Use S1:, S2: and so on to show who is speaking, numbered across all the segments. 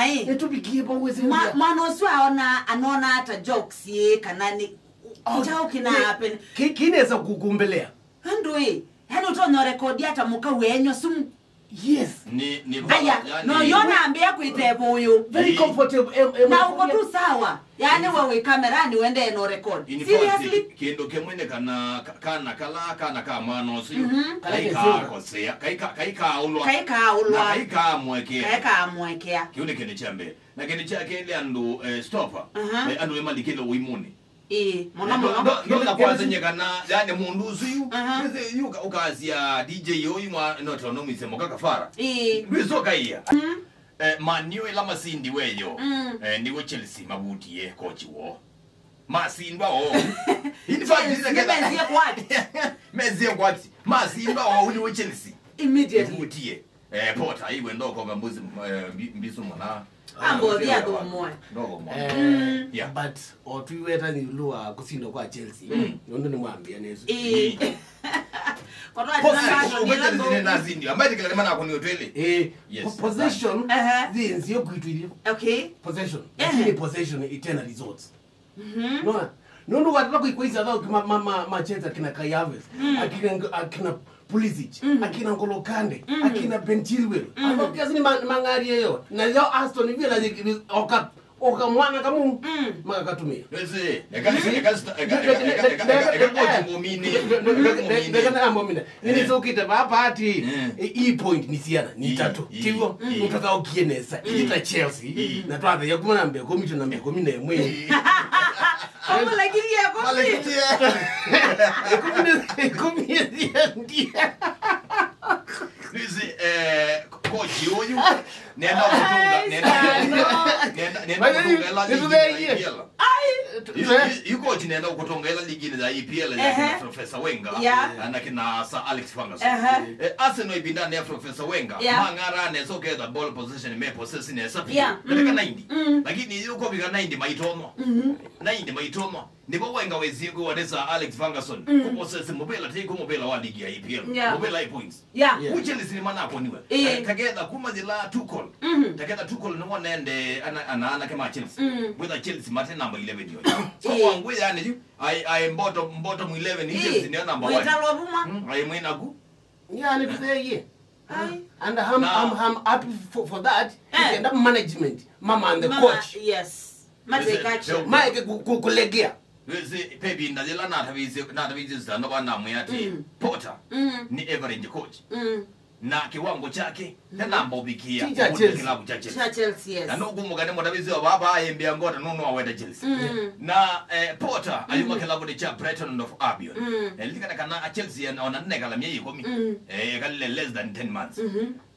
S1: Etubikie pa uweze.
S2: Mano swa anona hata jokes ye kanani. Chao kina happen.
S1: Kineza kukumbelea.
S2: Handwe. Hano tono record hata muka wenyo sumu.
S1: Yes.
S3: Ni
S2: aya no yona ambia kuitebo uyu
S1: very comfortable
S2: na uko tu sawa yani wewe kamera ni wende no record seriously
S3: kendo kemwene kana kala mano siyo kaika kosea kaika ulwa
S2: mwekea
S3: kione kene chambe na kene chake ile andu stopper andu emali kilo uimuni Nona kwanza nyekana yani mundu usiyu yu ukazia DJ yoyi mwa noto misemo kakafara Bizoka iya Manu ila masindi weyo Niwe Chelsea mabuti ye kochi wo Masindwa o In fact Mezie kwati Masindwa o niwe Chelsea
S2: Immediately
S3: Buti ye Pota iwe ndoko gambuzi mbisu mwana
S2: Ambo dia do moe.
S3: Yeah,
S1: but otuweta ni luwa kusindo kwa Chelsea. Ndo ni mwambia nezo.
S2: Kwa
S1: possession things you kuitwili.
S2: Okay.
S1: Possession. Lakini possession eternal results. No wataka kuikwisa dao ma Chelsea kina Kayaves. Akina Pulisic, akina Ngolo Kante, akina Ben Chilwell. Kiasi ni mangari yeyo. Na leo Aston Villa okamwana kamu makakatumia.
S3: Weze,
S1: Nilizokita hapa ati hii point ni siana ni tatu. Kiwo utaka ukienesa ita Chelsea na twatha yakumana mbe komito na mbe komine mwe.
S2: Como la guía
S1: komine ndia.
S3: Weze, coach yoyu nenda kutunga yuko nenda kutunga ila ligi za EPL ya Professor Wenger na kina Sir Alex Ferguson Arsenal ibindana ya Professor Wenger mangara ne so the ball position me possess ne sapi nataka 90 lakini yuko biga 90 maitono ndipo Wenger wezigo wa Sir Alex Ferguson ku possess mobile take mobile wa ligi ya EPL mobile points Chelsea ni mana hapo niwe takeda kuma zila tukol takeda tukol no one ende ana kama Chelsea with Chelsea mate number 11 yo so wangu yani you I bottom 11 Chelsea ni number 1 I mwina gu
S1: yani today and I'm happy for that and the management mama and the coach
S2: yes
S1: Mike kulegea
S3: Weze pebi ndazela na tavizi zano bana mwati Potter ni average coach na kiwango chake na namba bikia kilabu cha
S2: Chelsea
S3: na nugu mugane mutavizi wa baba ayembia ngota nunu aweda Chelsea na Potter ayuma kilabu cha Brighton of Albion likana kana Chelsea ona negala myeyi komi kale less than 10 months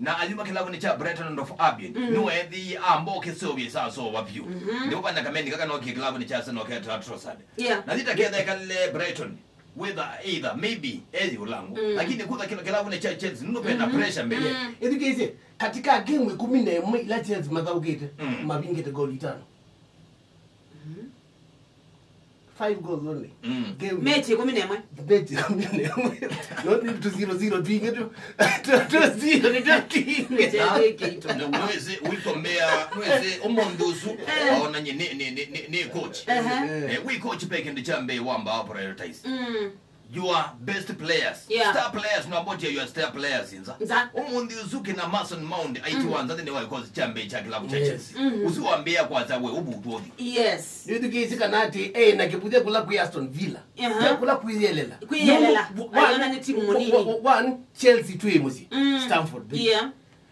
S3: na ayuma kilabu cha Brighton of Albion no edi ambo kesobye saso wapyu ndipo bana kamendi kaka no kilabu cha Arsenal ka Trossard na zitakenda kale Brighton whether either maybe ulangu lakini kuza kila kilabu ni cha Chelsea nunopenda pressure mbele
S1: edikeze katika game 11 ila Chelsea madhaugete mabingete goal 5 5 goals only
S2: game mechi 11
S1: mechi 11 not need to 0-0 twingeto 2-0 ni twingeto
S3: no weze weze omondosu ona ni coach we coach back in the chambe wamba prioritize your best players star players no about your star players inza omundi uzuke na Mason Mount 81 zati ne wa cause chambe cha club cha Chelsea usiwaambia kwanza we ubutovi
S2: yes
S1: ndikisi kanati na kibude kula ku Aston Villa kula kuyelela
S2: ayona ni timu munini
S1: one Chelsea tuimuzi Stamford Bridge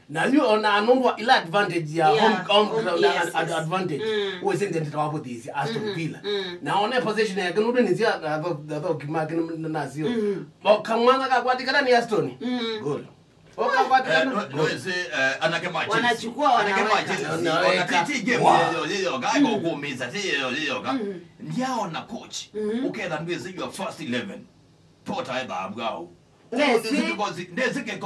S1: na you ona anondwa ila advantage ya home ground advantage we send them to hapo this Aston Villa na ona possession ya kunude ni zia the kimake na zio kamwana kakwatikana ni Aston goal okakwatikana
S3: weze anakema Chelsea
S2: wanachukua
S3: wanatiti game yo gago kuumiza yo ndiao na coach ukenda ndweze your first 11 Potter ebabwao Ndezike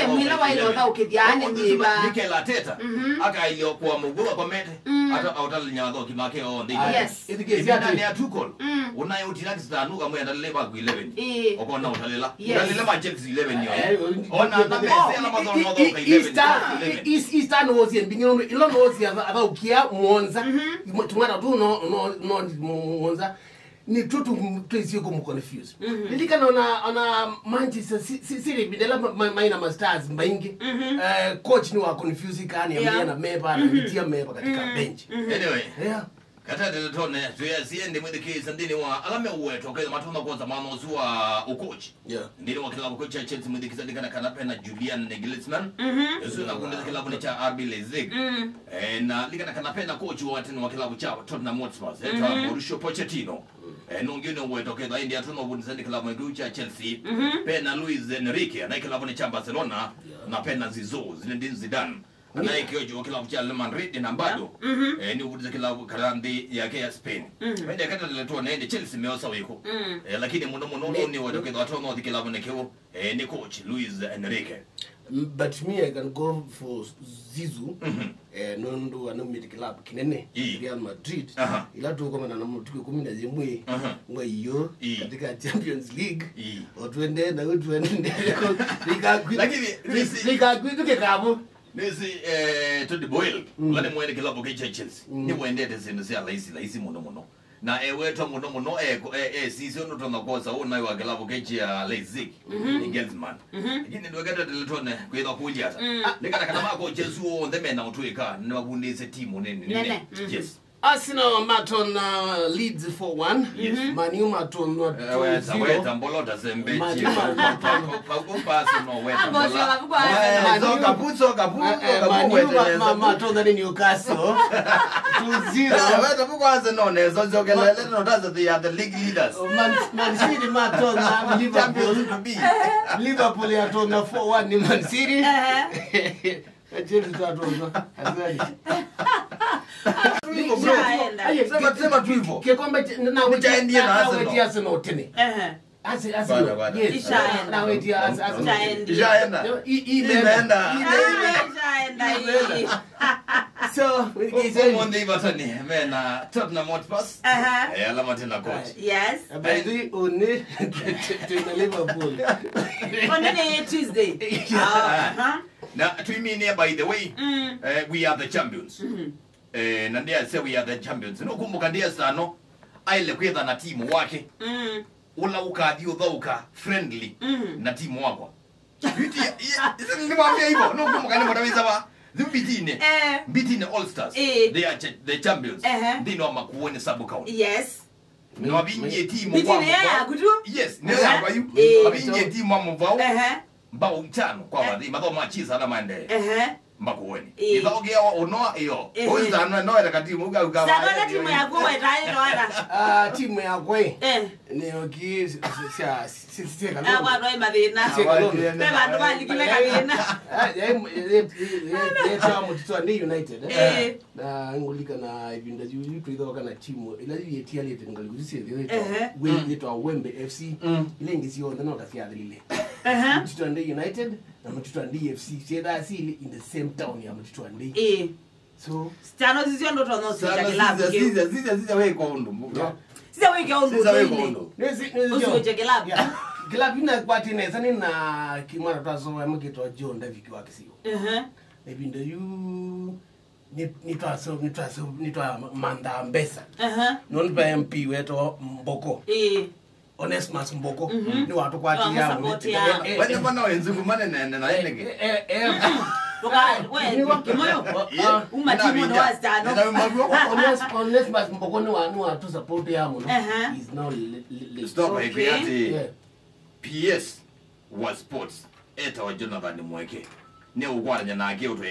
S2: mwila wa ilo da ukediane niba
S3: Nikela teta Aka ilio kwa mugua kwa mete ata autal nyado kimake on
S2: yes
S3: ndani ya tukol unayo utinati stanu kama ndalele ba ku 11 okona utalela ndalele ma Chelsea 11 yo ona na pesa la mazo modo ka 11
S1: Eastern was in binyo ilo was ya aba ukia Monza tumara tu no Monza ni tutu twezi ko mu confuse ndika na Manchester City bidela maina stars mbaingi coach ni wa confuse kani na mepa na bitia mepa katika bench
S3: anyway kata de tone siende mwende kisa ndini wa alame uweto kwa matona kwanza mano zuwa ukochi ndini wa kilabu kocha Chelsea mwende kisa ndika na kanapena Julian Nagelsmann yesu na kundeza kilabu cha RB Leipzig na ndika na kanapena coach wa tena wa kilabu cha Tottenham Hotspur eta Mauricio Pochettino nongine uweto kwa India tuno bundesliga kilabu ngeu cha Chelsea pena Luis Enrique na kilabu cha Barcelona na pena Zinedine Zidane na ikiojo kilabu cha Real Madrid na bado ni ubudiza kilabu karandi yake ya Spain wende kata leto na ende Chelsea meosa weko lakini muno ni wadoke watu no kilabu nekeo ni coach Luis Enrique.
S1: But me I can go for Zizou nondo anomit club kinene Real Madrid ila tu kama na mtu 10 mwe hiyo katika Champions League otwende na otwende
S3: lakini
S1: lika kabo
S3: nesi to the boil lani mwende kilabu cha Chelsea ni mwende tezendo sia laisi muno na weto muno sisi ono tunakosa ona wa kilabu cha Leipzig Nagelsmann lakini ndio gata teletone kwenda kuja hata nikana kana mako Jesu on the men na utweka ni wakundise timu nene yes
S1: Arsenal maton leads 4-1 Man U maton 2-0
S3: weta mbolota sembe pakupaso no weta
S1: maton na Newcastle 2-0
S3: weta kwanza no nezo zogelele no tazo the league leaders
S1: Man City maton na Liverpool yaton 4-1 ni Man City Chelsea yaton Athiani
S3: sema tu hivyo
S1: kikombe na
S3: utaendie na
S1: Arsenal tene na wewe
S3: ishaenda
S1: so
S3: Monday batani mena Tottenham Hotspur alama tena coach
S2: yes
S1: by the only to Liverpool
S2: on Tuesday
S3: now to me by the way we are the champions na ndia say we are the champions no kumbuka ndia sano aile kwenda na timu wake ula ukadio dhauka friendly na timu wako biti nimwambia hivyo no kumbuka ni mtaweza ba Bitine All Stars they are the champions ndino makuone sub count
S2: yes
S3: no abinje timu
S2: wako yes
S3: ne yaba yu abinje timu amuvao mbao 5 kwa baadhi madho machiza na mande makuweni idogea onoa iyo oizana no era katimu uga
S2: sana timu yako wetaye noara
S1: timu yako ni oki sia kana
S2: kwa roi madina beba ndo balikile kabina
S1: mutito ni United na ngulika na ibinda juu tuidoka na timu ila yetia lete ngaligusie wewe to Wembe FC ile ngisi yo ndo kasia lile mutito ndi United na mutito ndi FC cheda asili in the same town ya mutito ndi so
S2: stano zizio ndo tono sija kilabu
S3: ziza wewe kwa undu
S2: sija wewe kwa undu
S1: nezi
S2: kilabu
S1: kilabu ina kwati nesa ni na kimwana twazo mukitwa John David wake sio ebinda yu nitwa manda mbesa non ba MP weto Mboko Onesmus Mboko ni watu kwati ya
S3: wende bana wenzu kumane na yenege
S1: Onesmus Mboko ni watu support ya muno is now
S3: stop Kívetí PS was sports eta wa Jonathan Mweke ne ugwanya na ake